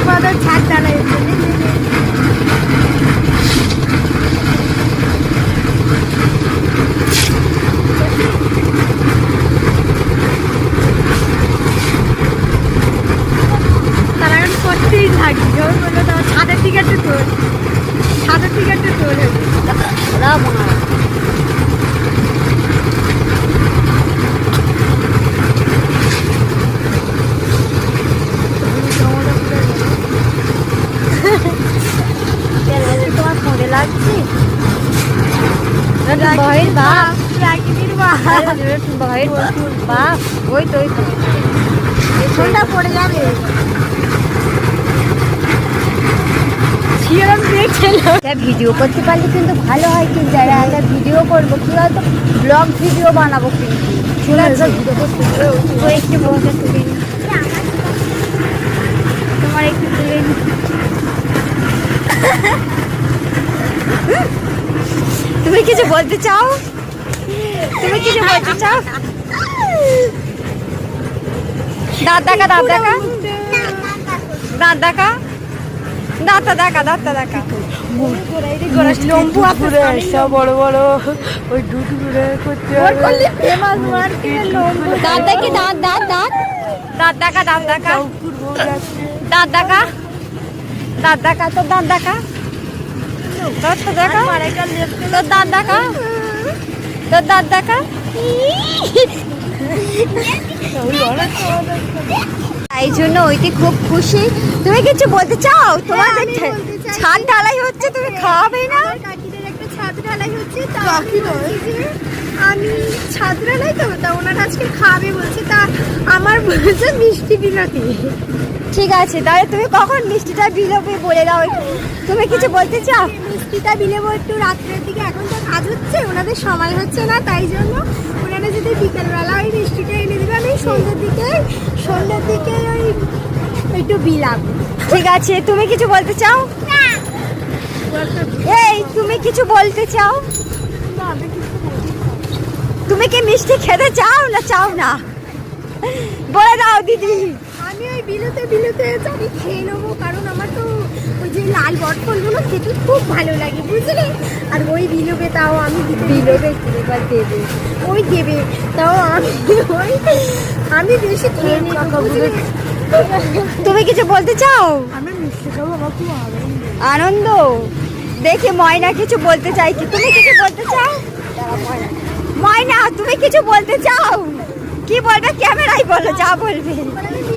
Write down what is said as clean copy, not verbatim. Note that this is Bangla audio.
তোমাদের ছাদ ঢালাই হচ্ছে। তারা এখন করতেই থাকি যখন বললো তোমার ছাদের দিকে একটু তোল, ছাদের দিকে একটু তোল ওরা মনে তোমার ফোনে লাগছে ভয়ের বাপ, প্রাকৃতির বাপ, ভয়ের বাপ। ওই তো ওই তো ফোনটা পড়ে যাবে। ভিডিও করতে পারলে কিন্তু ভালো হয়, কিন্তু যারা একটা ভিডিও করবো কি হয়তো ব্লগ ভিডিও বানাবো, কিন্তু চলে একটু বসে তুলে নি, তোমার একটু তুলে নি। তুমি কিছু বলতে চাও? তুমি কিছু বলতে চাও? দাঁত দেখা, দাঁত দেখা, দাঁত দেখা, দাঁতটা দেখা, দাঁতটা দেখা। লম্বু পুরো সব বড় বড় ওই দুধ গুলো করতে হবে। দাঁত দেখি, দাঁত দাঁত দাঁত দাঁত দেখা, দাঁত দেখা, দাঁত দেখা, দাঁত দেখা, তোর দাঁত দেখা, দাঁত তো দেখা, তোর দাঁত দেখা, তোর দাঁত দেখা। তাই জন্য ওইটি খুব খুশি। তুমি কিছু বলতে চাও? তোমাদের ছাদ ঢালাই হচ্ছে, তুমি খাওয়াবে না? কাকিদের একটা ছাদ ঢালাই হচ্ছে, আমি ছাদ ঢালাই তো, তা ওনারা আজকে খাবে বলছে, তা আমার বলছে মিষ্টি বিলোতে। ঠিক আছে, তাহলে তুমি কখন মিষ্টিটা বিলোবে বলে দাও। তুমি কিছু বলতে চাও? মিষ্টিটা বিলোবো একটু রাত্রের দিকে, এখন তো কাজ হচ্ছে, ওনাদের সময় হচ্ছে না, তাই জন্য ওনারা যদি বিকেলবেলা ওই মিষ্টিটা এনে দেবে, আমি সন্ধ্যের দিকে ওই একটু বিলাম। ঠিক আছে, তুমি কিছু বলতে চাও? এই তুমি কিছু বলতে চাও? তুমি কি মিষ্টি খেতে চাও না চাও না? বলে দাও দিদি। আমি ওই বিলুতে আমি খেয়ে নেবো, কারণ আমার তো ওই যে লাল বটফলগুলো খেতে খুব ভালো লাগে, বুঝলে? আর ওই বিলোবে তাও আমি বিলোবে এবার দেবে, ওই দেবে তাও আমি বেশি খেয়ে নিই। তুমি কিছু বলতে চাও? আমি মিষ্টি খাবো, আমার খুব আনন্দ। দেখে ময়না কিছু বলতে চাই কি? তুমি কিছু বলতে চাও? ময়না তুমি কিছু বলতে চাও? কি বলবে? ক্যামেরায় বলো, যা বলবে।